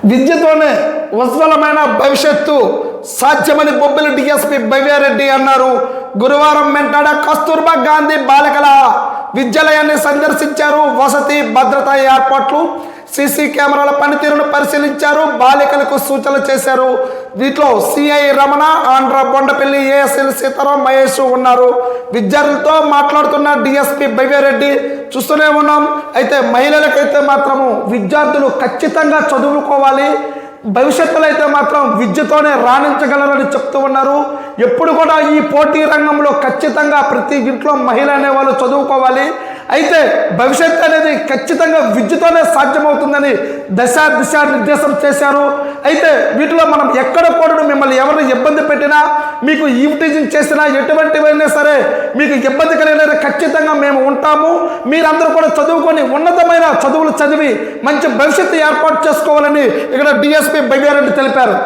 విద్యతోనే ఉజ్వలమైన భవిష్యత్తు సాధ్యమని బొబ్బిలి డిఎస్పీ భవ్యారెడ్డి అన్నారు. గురువారం మెంటాడ కస్తూర్బా గాంధీ బాలికల విద్యాలయాన్ని సందర్శించారు. వసతి భద్రతా ఏర్పాట్లు, సీసీ కెమెరాల పనితీరును పరిశీలించారు. బాలికలకు సూచనలు చేశారు. వీటిలో సిఐ రమణ, ఆంధ్ర బొండపల్లి, ఏఎస్ఎల్ సీతారాం, మహేష్ ఉన్నారు. విద్యార్థులతో మాట్లాడుతున్న డిఎస్పీ భవ్యారెడ్డి చూస్తూనే ఉన్నాం. అయితే మహిళలకైతే మాత్రము విద్యార్థులు ఖచ్చితంగా చదువుకోవాలి, భవిష్యత్తులో అయితే మాత్రం విద్యతోనే రాణించగలరని చెప్తూ ఉన్నారు. ఎప్పుడు కూడా ఈ పోటీ రంగంలో ఖచ్చితంగా ప్రతి ఇంట్లో మహిళ అనేవాళ్ళు చదువుకోవాలి. అయితే భవిష్యత్తు అనేది ఖచ్చితంగా విద్యతోనే సాధ్యమవుతుందని దిశా నిర్దేశం చేశారు. అయితే వీటిలో మనం ఎక్కడ కూడా మిమ్మల్ని ఎవరిని ఇబ్బంది పెట్టినా, మీకు ఈవిటీజింగ్ చేసినా, ఎటువంటివైనా సరే మీకు ఇబ్బంది కలిగిన ఖచ్చితంగా మేము ఉంటాము. మీరందరూ కూడా చదువుకొని ఉన్నతమైన చదువులు చదివి మంచి భవిష్యత్తు ఏర్పాటు చేసుకోవాలని ఇక్కడ డిఎస్పీ భవ్యారెడ్డి తెలిపారు.